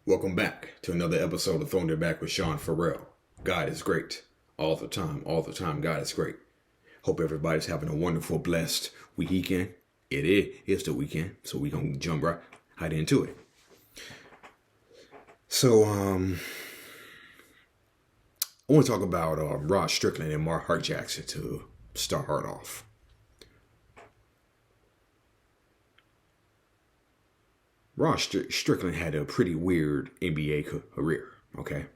Welcome back to another episode of Throwing It Back with Sean Farrell. God is great. All the time, God is great. Hope everybody's having a wonderful, blessed weekend. It is the weekend, so we're going to jump right into it. So, I want to talk about Rod Strickland and Mark Jackson to start off. Rod Strickland had a pretty weird NBA career, okay?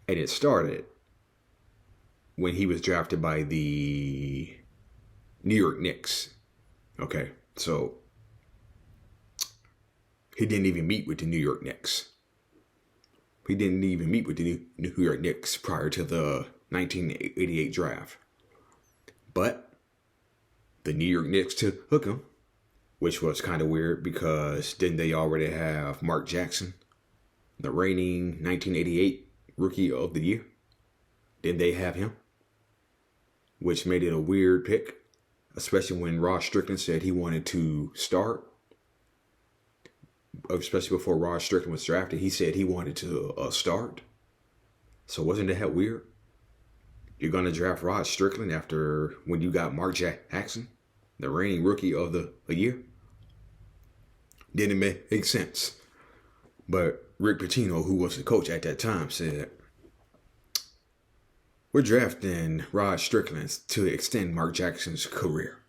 And it started when he was drafted by the New York Knicks, okay? So, he didn't even meet with the New York Knicks. He didn't even meet with the New York Knicks prior to the 1988 draft. But the New York Knicks took him, which was kind of weird because didn't they already have Mark Jackson, the reigning 1988 Rookie of the Year? Didn't they have him? Which made it a weird pick, especially when Rod Strickland said he wanted to start. Especially before Rod Strickland was drafted, he said he wanted to start. So wasn't that weird? You're going to draft Rod Strickland after when you got Mark Jackson, the reigning Rookie of the Year? Didn't make sense. But Rick Pitino, who was the coach at that time, said, we're drafting Rod Strickland to extend Mark Jackson's career.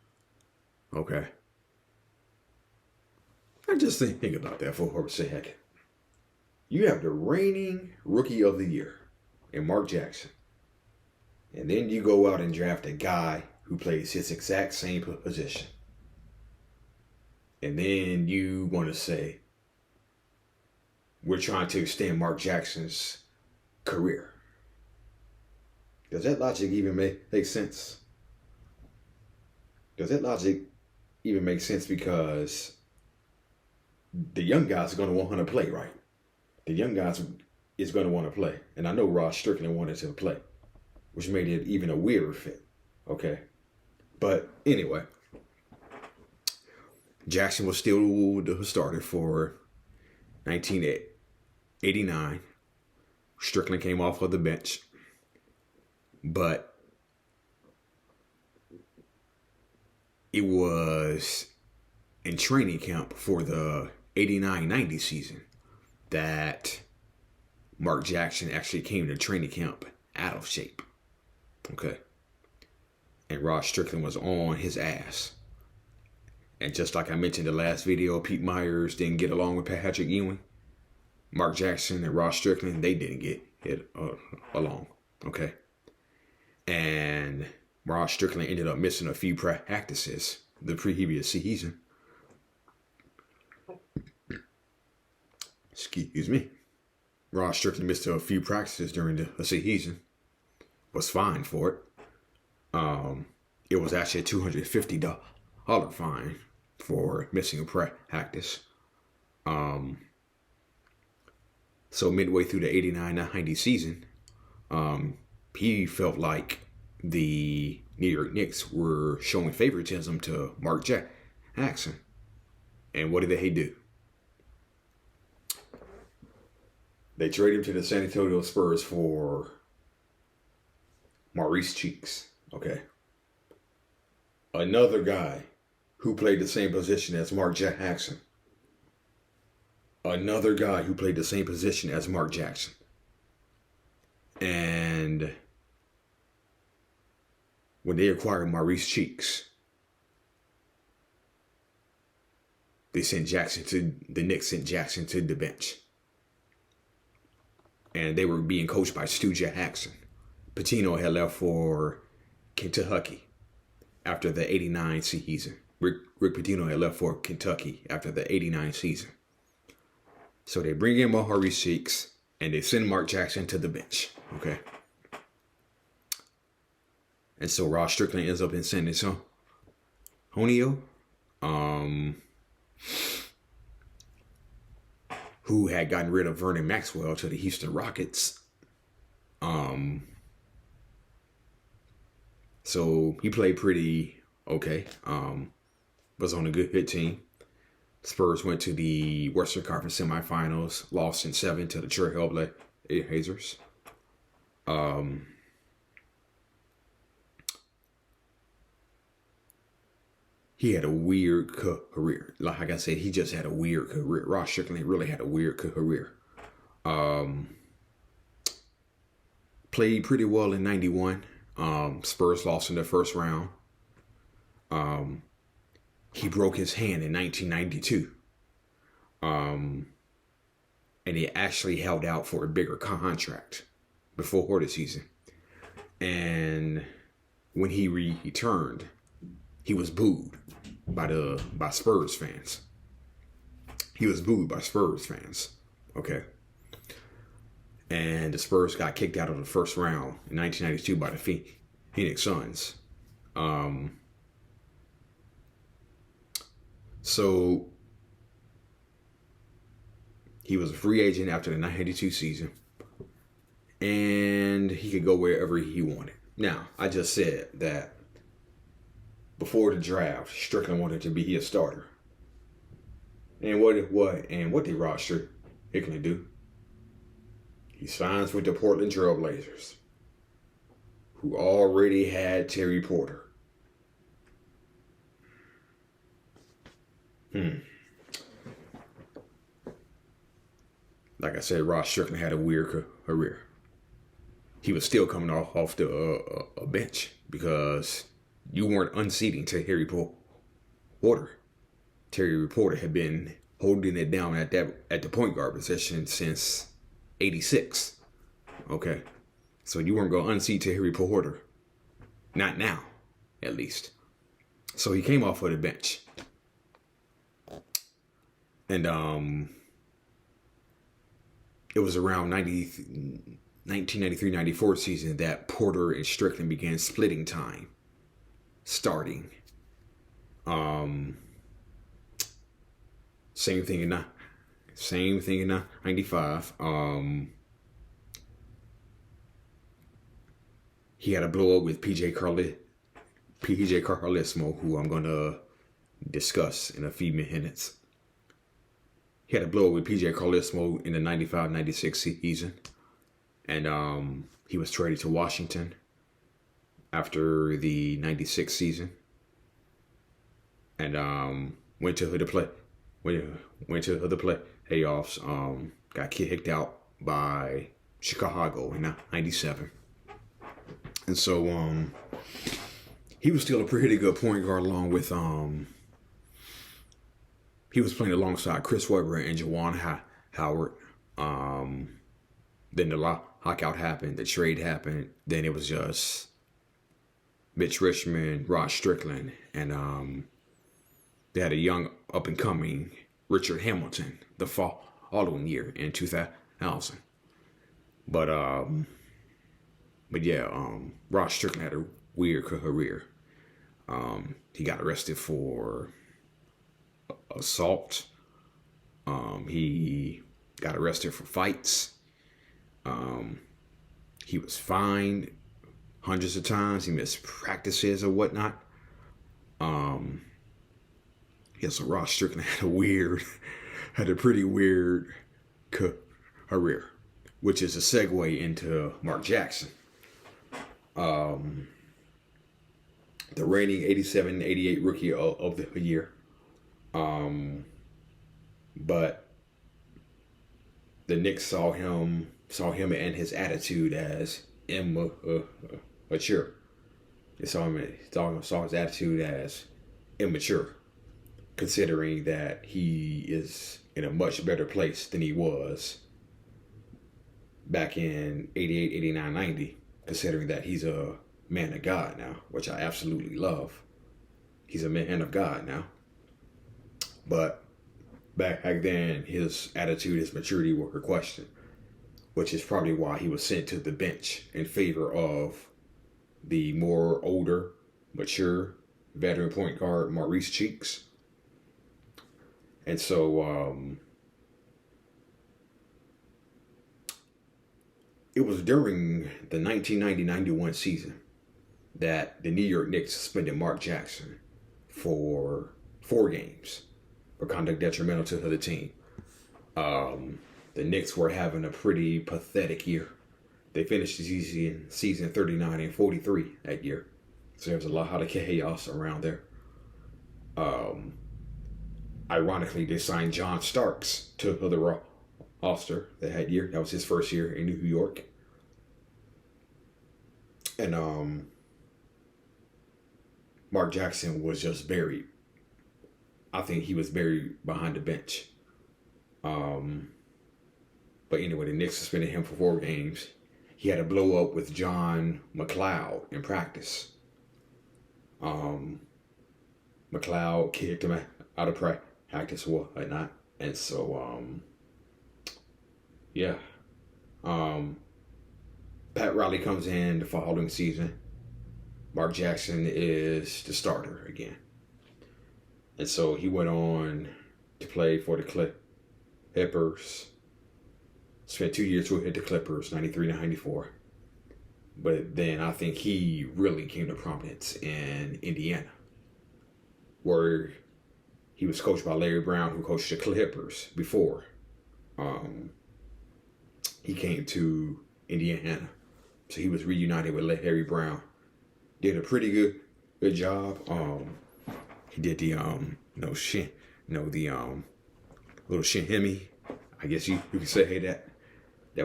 Okay. I just think about that for a second. You have the reigning Rookie of the Year in Mark Jackson. And then you go out and draft a guy who plays his exact same position. And then you want to say, we're trying to extend Mark Jackson's career. Does that logic even make sense? Does that logic even make sense? Because the young guys are going to want to play, right? The young guys is going to want to play. And I know Rod Strickland wanted to play, which made it even a weirder fit. Okay. But anyway, Jackson was still the starter for 1989. Strickland came off of the bench. But it was in training camp for the 89-90 season that Mark Jackson actually came to training camp out of shape. Okay. And Rod Strickland was on his ass. And just like I mentioned in the last video, Pete Myers didn't get along with Patrick Ewing. Mark Jackson and Rod Strickland, they didn't get along. Okay. And Rod Strickland ended up missing a few practices the previous season. Excuse me. Rod Strickland missed a few practices during the season. Was fined for it. It was actually a $250 fine for missing a practice. So midway through the 89-90 season, he felt like the New York Knicks were showing favoritism to Mark Jackson. And what did they do? They traded him to the San Antonio Spurs for Maurice Cheeks. Okay. Another guy who played the same position as Mark Jackson. Another guy who played the same position as Mark Jackson. And when they acquired Maurice Cheeks, the Knicks sent Jackson to the bench. And they were being coached by Stu Jackson. Pitino had left for Kentucky after the 89 season. Rick Pitino had left for Kentucky after the 89 season. So they bring in Maurice Cheeks and they send Mark Jackson to the bench. Okay. And so Rod Strickland ends up in San Antonio. Who had gotten rid of Vernon Maxwell to the Houston Rockets. So he played pretty okay. Was on a good hit team. Spurs went to the Western Conference semifinals, lost in 7 to the Trailblazers. He had a weird career. Like I said, he just had a weird career. Ross Strickland really had a weird career. Played pretty well in 91. Spurs lost in the first round. He broke his hand in 1992. And he actually held out for a bigger contract before the season. And when he returned, he was booed by Spurs fans. He was booed by Spurs fans. Okay. And the Spurs got kicked out of the first round in 1992 by the Phoenix Suns. So he was a free agent after the 92 season. And he could go wherever he wanted. Now, I just said that before the draft, Strickland wanted to be a starter. And what did Ross Strickland do? He signs with the Portland Trailblazers, who already had Terry Porter. Like I said, Ross Strickland had a weird career. He was still coming off the bench because you weren't unseating Terry Porter. Terry Porter had been holding it down at the point guard position since '86. Okay, so you weren't going to unseat Terry Porter, not now, at least. So he came off of the bench, and it was around 1993-94 season that Porter and Strickland began splitting time, starting. Same thing in 95. He had a blow up with PJ Carlesimo, who I'm gonna discuss in a few minutes. He had a blow up with PJ Carlesimo in the 95-96 season, and he was traded to Washington after the 96 season, and went to the playoffs. Got kicked out by Chicago in 97. And so he was still a pretty good point guard, along with he was playing alongside Chris Webber and Juwan Howard. Then the lockout happened, the trade happened. Then it was just Mitch Richmond, Ross Strickland, and they had a young up-and-coming Richard Hamilton the following year in 2000. But Ross Strickland had a weird career. He got arrested for assault. He got arrested for fights. He was fined hundreds of times. He missed practices or whatnot. So Ross Strickland had a pretty weird career, which is a segue into Mark Jackson. The reigning 87-88 rookie of the year. But the Knicks saw him and his attitude as immature. They saw his attitude as immature, considering that he is in a much better place than he was back in 88, 89, 90, considering that he's a man of God now, which I absolutely love. He's a man of God now. But back then, his attitude, his maturity were questioned, which is probably why he was sent to the bench in favor of the more older, mature, veteran point guard Maurice Cheeks. And so it was during the 1990-91 season that the New York Knicks suspended Mark Jackson for 4 games for conduct detrimental to the team. The Knicks were having a pretty pathetic year. They finished the season 39-43 that year. So there was a lot of chaos around there. Ironically, they signed John Starks to the roster that year. That was his first year in New York. And Mark Jackson was just buried. I think he was buried behind the bench. But anyway, the Knicks suspended him for 4 games. He had a blow up with John McLeod in practice. McLeod kicked him out of practice or whatnot. And so, yeah. Pat Riley comes in the following season. Mark Jackson is the starter again. And so he went on to play for the Clippers. Spent 2 years with the Clippers, 93-94. But then I think he really came to prominence in Indiana, where he was coached by Larry Brown, who coached the Clippers before he came to Indiana. So he was reunited with Larry Brown. Did a pretty good job. He did the little shimmy. I guess you could say that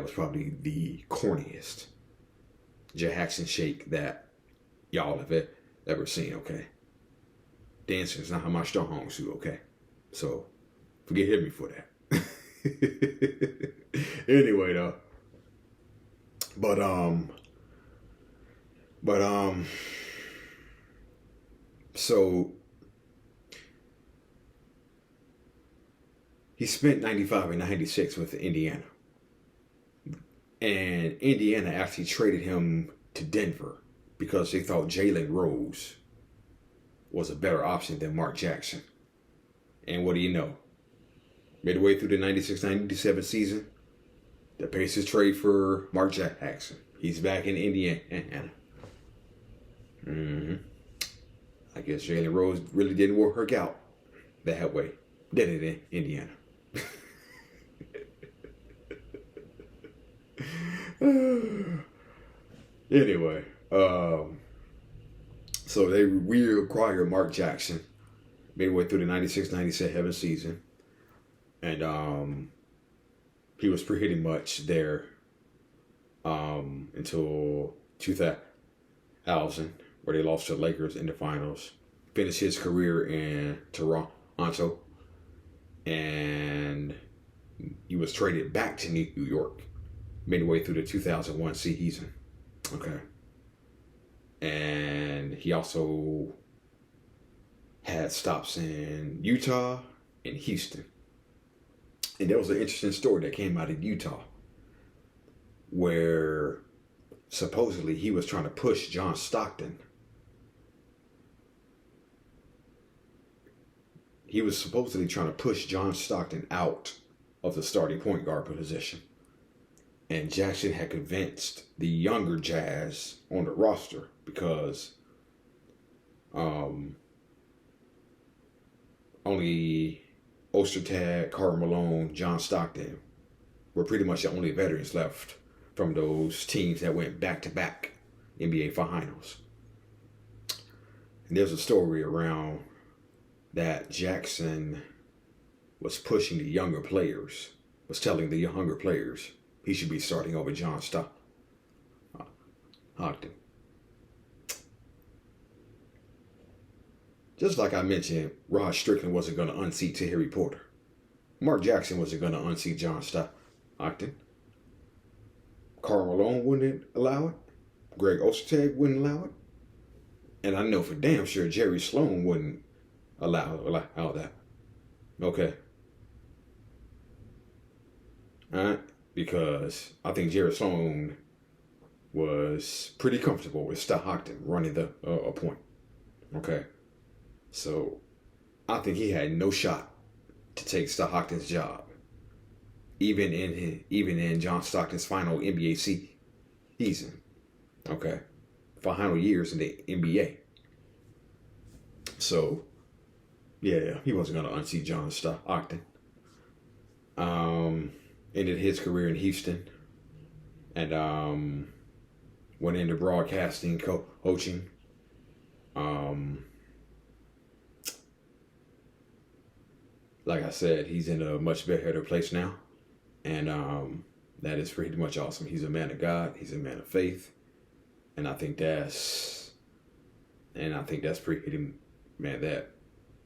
was probably the corniest Jackson shake that y'all have ever seen. Okay, dancing is not my strong suit. Okay, so forgive me for that. Anyway, though, but so he spent 95 and 96 with Indiana. And Indiana actually traded him to Denver because they thought Jalen Rose was a better option than Mark Jackson. And what do you know? Midway through the 96-97 season, the Pacers trade for Mark Jackson. He's back in Indiana. I guess Jalen Rose really didn't work out that way, did it, in Indiana? Anyway, so they reacquired Mark Jackson midway through the 96-97 season. And he was pretty much there until 2000, where they lost to the Lakers in the finals. Finished his career in Toronto. And he was traded back to New York midway through the 2001 season. Okay. And he also had stops in Utah and Houston. And there was an interesting story that came out of Utah where supposedly he was trying to push John Stockton. He was supposedly trying to push John Stockton out of the starting point guard position. And Jackson had convinced the younger Jazz on the roster because only Ostertag, Karl Malone, John Stockton were pretty much the only veterans left from those teams that went back-to-back NBA Finals. And there's a story around that Jackson was pushing the younger players, was telling the younger players he should be starting over John Stockton. Just like I mentioned, Rod Strickland wasn't going to unseat Terry Porter. Mark Jackson wasn't going to unseat John Stockton. Karl Malone wouldn't allow it. Greg Ostertag wouldn't allow it. And I know for damn sure Jerry Sloan wouldn't allow that. Okay. Alright? Because I think Jerry Sloan was pretty comfortable with Stockton running the point. Okay. So I think he had no shot to take Stockton's job, even in John Stockton's final NBA season. Okay, final years in the NBA. So Yeah, he wasn't going to unseat John Stockton. Ended his career in Houston. And went into broadcasting, coaching. Like I said, he's in a much better place now. And that is pretty much awesome. He's a man of God. He's a man of faith. And I think that's pretty, man,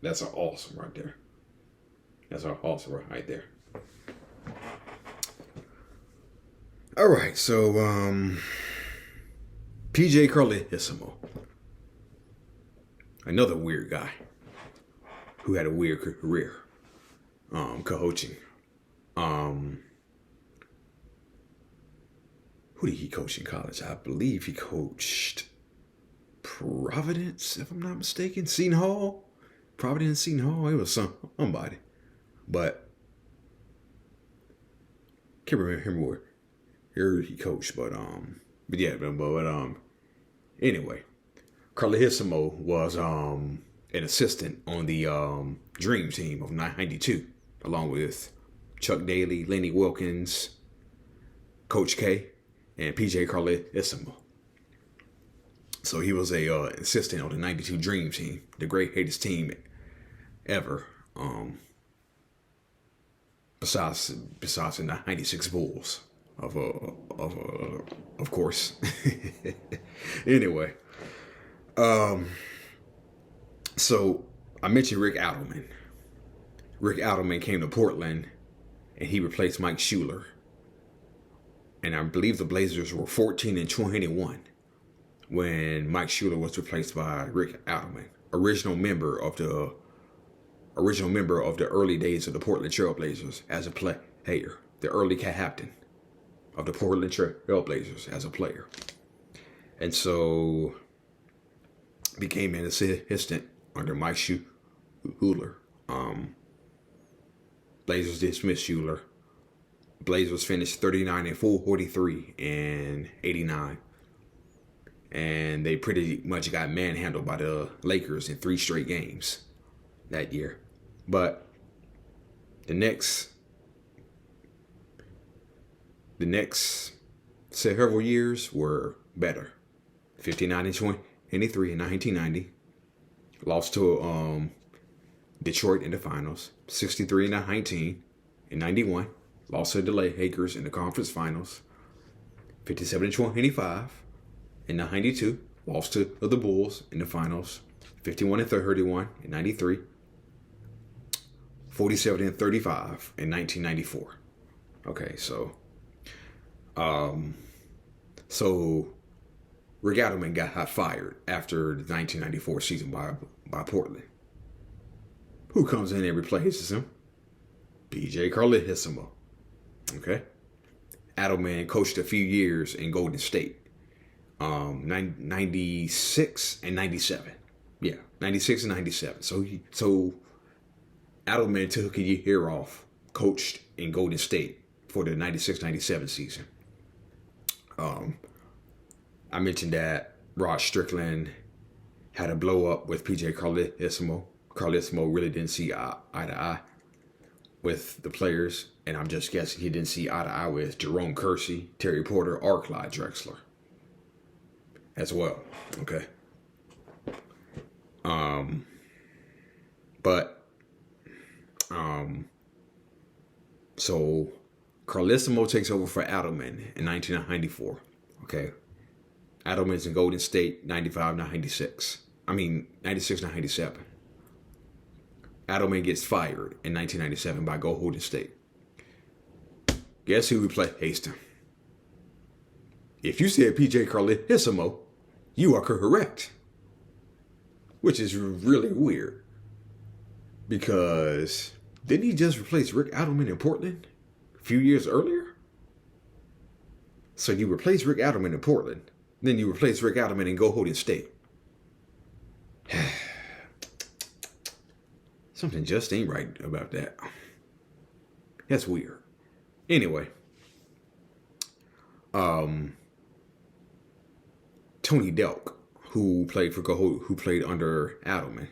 that's an awesome right there. That's an awesome right there. All right, so PJ Carlesimo, another weird guy who had a weird career, coaching. Who did he coach in college? I believe he coached Providence, if I'm not mistaken. Seton Hall. Providence, Seton Hall. It was somebody. But can't remember where he coached. But anyway. Carlesimo was an assistant on the Dream Team of 92, along with Chuck Daly, Lenny Wilkins, Coach K, and PJ Carlesimo. So he was a assistant on the 92 Dream Team, the greatest team ever. Besides the 96 Bulls, of course. Anyway, so I mentioned Rick Adelman. Rick Adelman came to Portland, and he replaced Mike Schuler. And I believe the Blazers were 14-21 when Mike Schuler was replaced by Rick Adelman, original member of the early days of the Portland Trail Blazers as a player, the early captain of the Portland Trail Blazers as a player. And so became an assistant under Mike Schuler. Blazers dismissed Schuler. Blazers finished 39-43 in 89. And they pretty much got manhandled by the Lakers in 3 straight games that year. But the next several years were better. 59-23 in 1990. Lost to Detroit in the finals. 63-19 in 91. Lost to the Lakers in the conference finals. 57-25 in 92. Lost to the Bulls in the finals. 51-31 in 93. 47-35 in 1994. Okay, so Rick Adelman got fired after the 1994 season by Portland. Who comes in and replaces him? PJ Carlesimo. Okay. Adleman coached a few years in Golden State. 96 and 97. Yeah, 96 and 97. So Adleman took a year off, coached in Golden State for the 96-97 season. I mentioned that Rod Strickland had a blow up with PJ Carlesimo. Carlesimo really didn't see eye to eye with the players, and I'm just guessing he didn't see eye to eye with Jerome Kersey, Terry Porter, or Clyde Drexler as well. Okay. So Carlesimo takes over for Adleman in 1994. Okay. Adleman's in Golden State, 95-96. 96-97. Adleman gets fired in 1997 by Golden State. Guess who replaced him? If you said PJ Carlesimo, you are correct. Which is really weird. Because didn't he just replace Rick Adelman in Portland a few years earlier? So you replace Rick Adelman in Portland, then you replace Rick Adelman in Golden State. Something just ain't right about that. That's weird. Anyway, Tony Delk, who played under Adleman,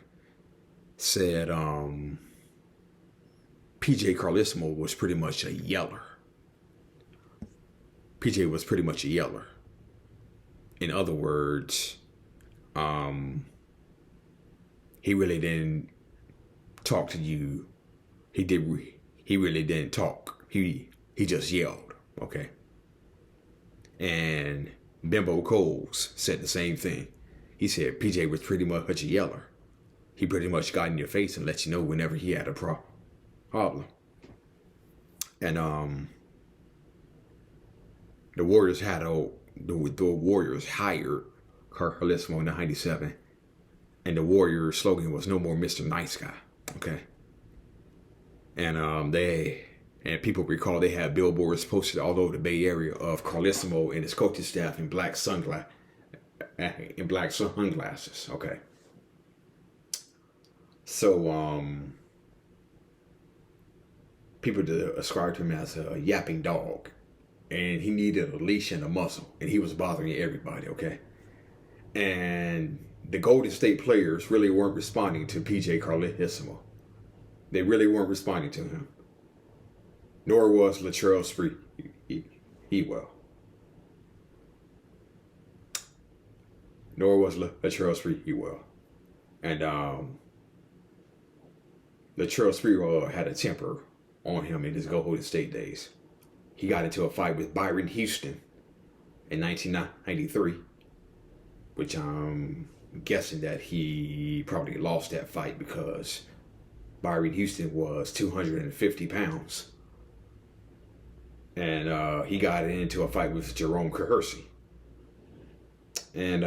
said PJ Carlesimo was pretty much a yeller. PJ was pretty much a yeller. In other words, he really didn't talk to you. He really didn't talk. He just yelled. Okay. And Bimbo Coles said the same thing. He said PJ was pretty much a yeller. He pretty much got in your face and let you know whenever he had a problem. And the Warriors hired Carlesimo in '97, and the Warriors slogan was "No more Mr. Nice Guy." Okay. And people recall they had billboards posted all over the Bay Area of Carlesimo and his coaching staff in black sunglasses. Okay. So people described him as a yapping dog, and he needed a leash and a muzzle, and he was bothering everybody. Okay. And the Golden State players really weren't responding to PJ Carlesimo. They really weren't responding to him. Nor was Latrell Sprewell. Nor was Latrell Sprewell. And Latrell Sprewell had a temper on him in his Golden State days. He got into a fight with Byron Houston in 1993, which I'm guessing that he probably lost that fight because Byron Houston was 250 pounds. And he got into a fight with Jerome Kersey. And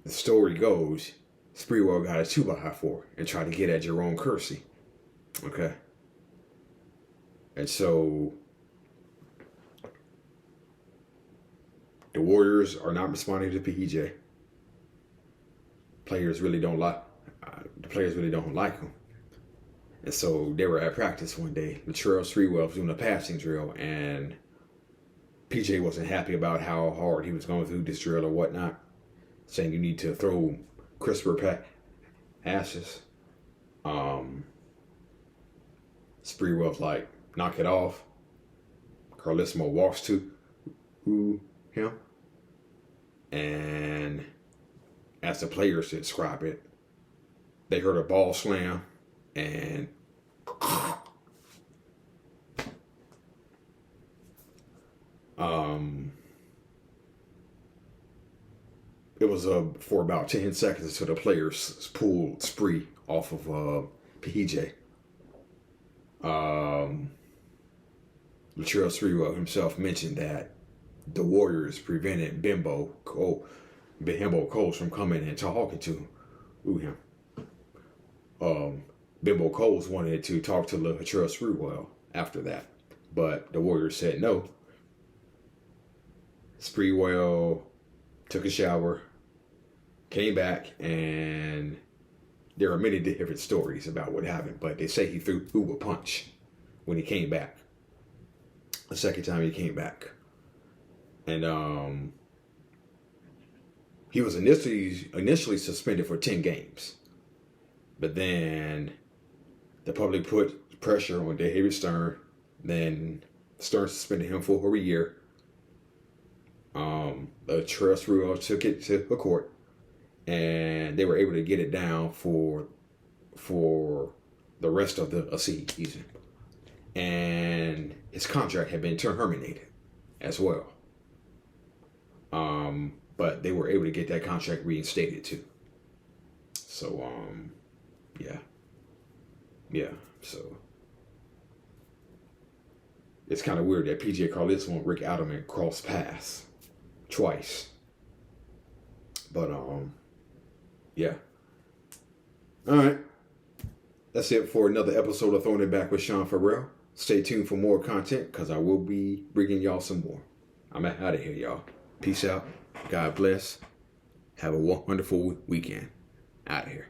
the story goes, Sprewell got a 2x4 and tried to get at Jerome Kersey. Okay. And so the Warriors are not responding to PJ. The players really don't like him. And so they were at practice one day. Latrell Sprewell was doing a passing drill, and PJ wasn't happy about how hard he was going through this drill or whatnot, saying you need to throw crisper passes. Sprewell was like, knock it off. Carlesimo walks to him, and as the players describe it, they heard a ball slam, and it was for about 10 seconds until the players pulled Spree off of PJ. Latrell Sprewell himself mentioned that the Warriors prevented Bimbo Coles from coming and talking to him. Bimbo Coles wanted to talk to Latrell Sprewell after that, but the Warriors said no. Sprewell took a shower, came back, and there are many different stories about what happened, but they say he threw a punch when he came back. The second time he came back. And he was initially suspended for 10 games. But then the public put pressure on David Stern. Then Stern suspended him for a year. Latrell Sprewell took it to a court, and they were able to get it down for the rest of the season. And his contract had been terminated as well. But they were able to get that contract reinstated too. So yeah. So it's kind of weird that PJ Carlesimo and Rick Adelman crossed paths twice. But yeah. All right. That's it for another episode of Throwing It Back with Sean Farrell. Stay tuned for more content, because I will be bringing y'all some more. I'm out of here, y'all. Peace out. God bless. Have a wonderful weekend. Out of here.